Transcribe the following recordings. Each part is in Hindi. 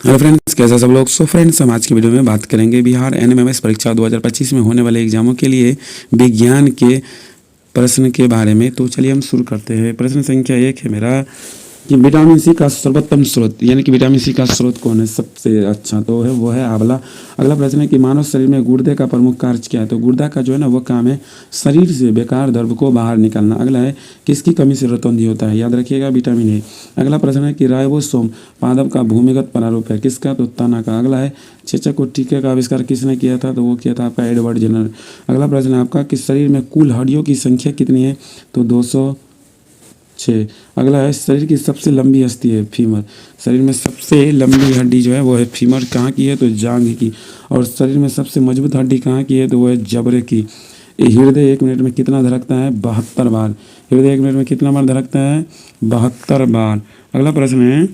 हेलो फ्रेंड्स, कैसे सब लोग। फ्रेंड्स, हम आज की वीडियो में बात करेंगे बिहार एनएमएमएस परीक्षा 2025 में होने वाले एग्जामों के लिए विज्ञान के प्रश्न के बारे में। तो चलिए हम शुरू करते हैं। प्रश्न संख्या 1 है मेरा कि विटामिन सी का सर्वोत्तम स्रोत, यानी कि विटामिन सी का स्रोत कौन है सबसे अच्छा, तो है वो है आंवला। अगला प्रश्न है कि मानव शरीर में गुर्दे का प्रमुख कार्य क्या है, तो गुर्दा का जो है ना वो काम है शरीर से बेकार द्रव्य को बाहर निकालना। अगला है किसकी कमी से रतौंधी होता है, याद रखिएगा विटामिन ए। अगला प्रश्न है कि राइबोसोम पादप का भूमिगत प्रारूप है, किसका, तो तना का। अगला है चेचक और टीके का आविष्कार किसने किया था, तो वो किया था आपका एडवर्ड जेनर। अगला प्रश्न है आपका कि शरीर में कुल हड्डियों की संख्या कितनी है, तो 206। अगला है शरीर की सबसे लंबी हस्ती है फीमर, शरीर में सबसे लंबी हड्डी जो है वो है फीमर। कहाँ की है, तो जांघ की। और शरीर में सबसे मजबूत हड्डी कहाँ की है, तो वो है जबड़े की। हृदय 1 मिनट में कितना धड़कता है, 72 बार। हृदय 1 मिनट में कितना बार धड़कता है, 72 बार। अगला प्रश्न है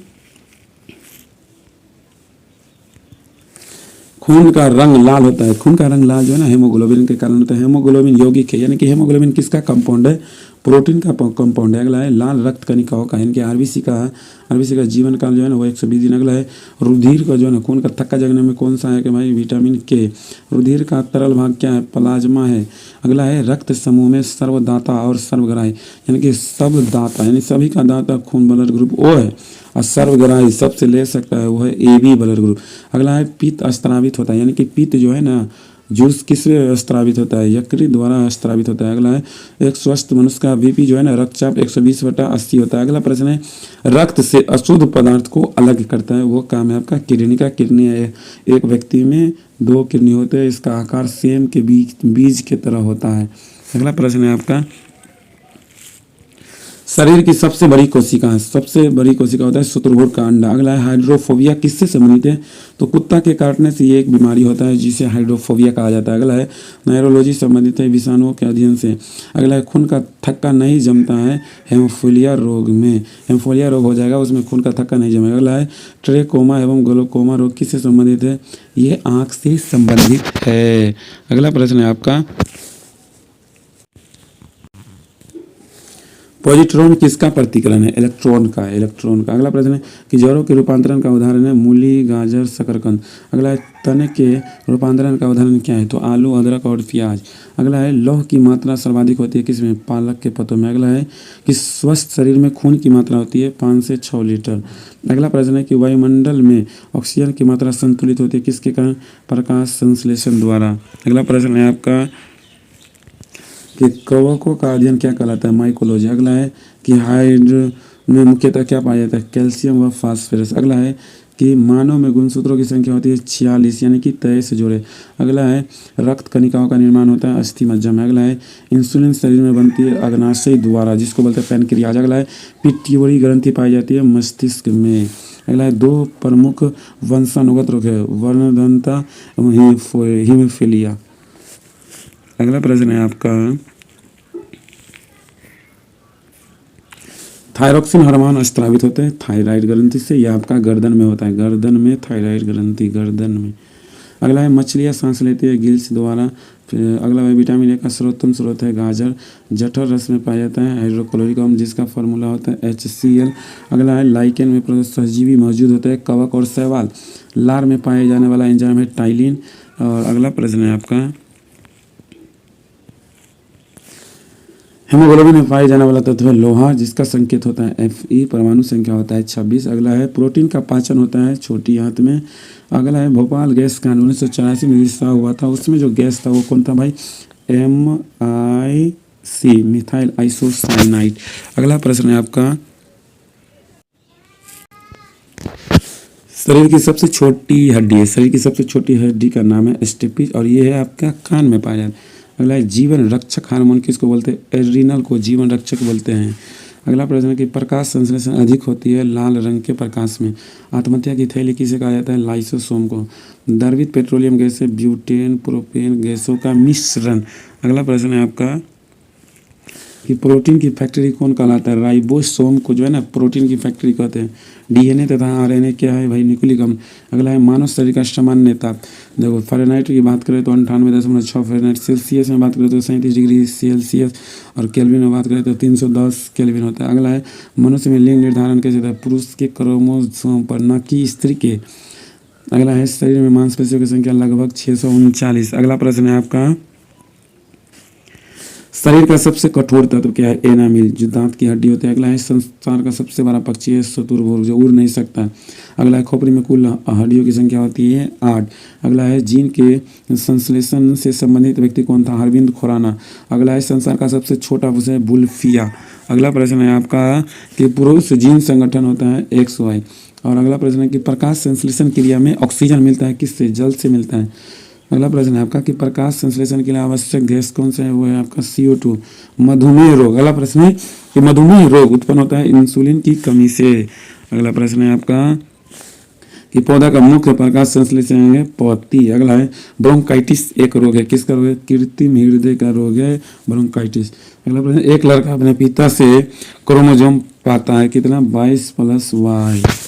खून का रंग लाल होता है, खून का रंग लाल जो है ना हेमोग्लोबिन के कारण होता है। हेमोग्लोबिन यौगिक है, यानी कि हेमोग्लोबिन किसका कंपाउंड है, प्रोटीन का कंपाउंड है। अगला है लाल रक्त कणिकाओं का, यानी कि आरबीसी का जीवन काल जो है ना वो 120 दिन। अगला है रुधिर का जो है ना खून का थक्का जगने में कौन सा है, कि भाई विटामिन के। रुधिर का तरल भाग क्या है, प्लाज्मा है। अगला है रक्त समूह में सर्वदाता और सर्वग्राही, यानी कि सब दाता यानी सभी का दाता खून ब्लड ग्रुप ओ है, और सर्वग्राही सबसे ले सकता है वो है AB ब्लड ग्रुप। अगला है पित्त स्त्रावित होता है, यानी कि पित्त जो है ना जूस किससे स्त्रावित होता है, यकृत द्वारा स्त्रावित होता है। अगला है एक स्वस्थ मनुष्य का बीपी जो है ना रक्तचाप 120/80 होता है। अगला प्रश्न है रक्त से अशुद्ध पदार्थ को अलग करता है, वो काम है आपका किडनी का। किडनी है, एक व्यक्ति में 2 किडनी होते हैं, इसका आकार सेम के बीज के तरह होता है। अगला प्रश्न है आपका शरीर की सबसे बड़ी कोशिका, सबसे बड़ी कोशिका होता है शुतुरमुर्ग का अंडा। अगला है हाइड्रोफोबिया किससे संबंधित है, तो कुत्ता के काटने से ये एक बीमारी होता है जिसे हाइड्रोफोबिया कहा जाता है। अगला है नायरोलॉजी संबंधित है विषाणुओं के अध्ययन से। अगला है खून का थक्का नहीं जमता है हेमोफीलिया रोग में, हेमोफीलिया रोग हो जाएगा उसमें खून का थक्का नहीं जमेगा। अगला है ट्रेकोमा एवं ग्लोकोमा रोग किससे संबंधित है, ये आँख से संबंधित है। अगला प्रश्न है आपका पॉजिट्रॉन किसका प्रतिकरण है, इलेक्ट्रॉन का, इलेक्ट्रॉन का। अगला प्रश्न है कि जड़ों के रूपांतरण का उदाहरण है मूली, गाजर, शकरकंद। अगला है तने के रूपांतरण का उदाहरण क्या है, तो आलू, अदरक और प्याज। अगला है लौह की मात्रा सर्वाधिक होती है किसमें, पालक के पत्तों में। अगला है कि स्वस्थ शरीर में खून की मात्रा होती है 5 से 6 लीटर। अगला प्रश्न है कि वायुमंडल में ऑक्सीजन की मात्रा संतुलित होती है किसके कारण, प्रकाश संश्लेषण द्वारा। अगला प्रश्न है आपका कि कवकों का अध्ययन क्या कहलाता है, माइकोलॉजी। अगला है कि हाइड्र में मुख्यतः क्या पाया जाता है, कैल्शियम व फास्फोरस। अगला है कि मानव में गुणसूत्रों की संख्या होती है 46, यानी कि 23 जोड़े। अगला है रक्त कणिकाओं का निर्माण होता है अस्थि मज्जा में। अगला है इंसुलिन शरीर में बनती है अग्नाशय द्वारा जिसको बोलते हैं पैनक्रियाज। अगला है पिट्यूटरी ग्रंथि पाई जाती है मस्तिष्क में। अगला है 2 प्रमुख वंशानुगत रोग है वर्णदंता एवं हीमोफीलिया। अगला प्रश्न है आपका थायरॉक्सिन हार्मोन स्त्रावित होते हैं थायराइड ग्रंथि से, यह आपका गर्दन में होता है, गर्दन में थायराइड ग्रंथि, गर्दन में। अगला है मछलियाँ सांस लेती है गिल्स द्वारा। फिर अगला है विटामिन ए का सर्वोत्तम स्रोत है गाजर, जठर रस में पाया जाता है हाइड्रोक्लोरिक अम्ल जिसका फार्मूला होता है HCl। अगला है लाइकेन में सहजीवी मौजूद होते हैं कवक और शैवाल। लार में पाए जाने वाला एंजाइम है टाइलिन। और अगला प्रश्न है आपका हेमोग्लोबिन में पाए जाने वाला तत्व है लोहा जिसका संकेत होता है Fe, परमाणु संख्या होता है 26। अगला है प्रोटीन का पाचन होता है छोटी आंत में। अगला है भोपाल गैस कांड 1984 में रिलीज हुआ था, उसमें जो गैस था वो कौन था भाई, MIC, मिथाइल आइसोसाइनाइड। अगला प्रश्न है आपका शरीर की सबसे छोटी हड्डी है, शरीर की सबसे छोटी हड्डी का नाम है स्टेपिज और ये है आपका कान में पाया जाता है। अगला है जीवन रक्षक हार्मोन किसको बोलते हैं, एड्रिनल को जीवन रक्षक बोलते हैं। अगला प्रश्न है कि प्रकाश संश्लेषण अधिक होती है लाल रंग के प्रकाश में। आत्महत्या की थैली किसे कहा जाता है, लाइसोसोम को। द्रवित पेट्रोलियम गैस है ब्यूटेन प्रोपेन गैसों का मिश्रण। अगला प्रश्न है आपका कि प्रोटीन की फैक्ट्री कौन कहलाता है, राइबोसोम को जो है ना प्रोटीन की फैक्ट्री कहते हैं। DNA तथा RNA क्या है भाई, न्यूक्लिक अम्ल। अगला है मानव शरीर का सामान्य ताप, देखो फ़ारेनहाइट की बात करें तो 98.6 फ़ारेनहाइट, सेल्सियस में बात करें तो 37 डिग्री सेल्सियस, और केल्विन में बात करें तो 310 केल्विन होता है। अगला है मनुष्य में लिंग निर्धारण कैसे होता है, पुरुष के क्रोमोसोम पर न कि स्त्री के। अगला है शरीर में मांसपेशियों की संख्या लगभग 639। अगला प्रश्न है आपका, शरीर का सबसे कठोर तत्व क्या है? एनामिल, जो दांत की हड्डी होती है। अगला है संसार का सबसे बड़ा पक्षी है शुतुरमुर्ग, जो उड़ नहीं सकता। अगला है खोपड़ी में कुल हड्डियों की संख्या होती है 8। अगला है जीन के संश्लेषण से संबंधित व्यक्ति कौन था? अरविंद खुराना। अगला है संसार का सबसे छोटा विषय बुलफिया। अगला प्रश्न है आपका कि पुरुष जीन संगठन होता है XY। और अगला प्रश्न है कि प्रकाश संश्लेषण क्रिया में ऑक्सीजन मिलता है किससे? जल से मिलता है। अगला प्रश्न है आपका कि प्रकाश संश्लेषण के लिए आवश्यक गैस कौन सा है? वो है आपका CO2। मधुमेह रोग। अगला प्रश्न है कि मधुमेह रोग उत्पन्न होता है इंसुलिन की कमी से। अगला प्रश्न है आपका कि पौधा का मुख्य प्रकाश संश्लेषण है पत्ती। अगला है ब्रोंकाइटिस एक रोग है, किसका रोग है? कृत्रिम हृदय का रोग है ब्रोंकाइटिस। अगला प्रश्न, एक लड़का अपने पिता से क्रोमोसोम पाता है कितना? 22+Y।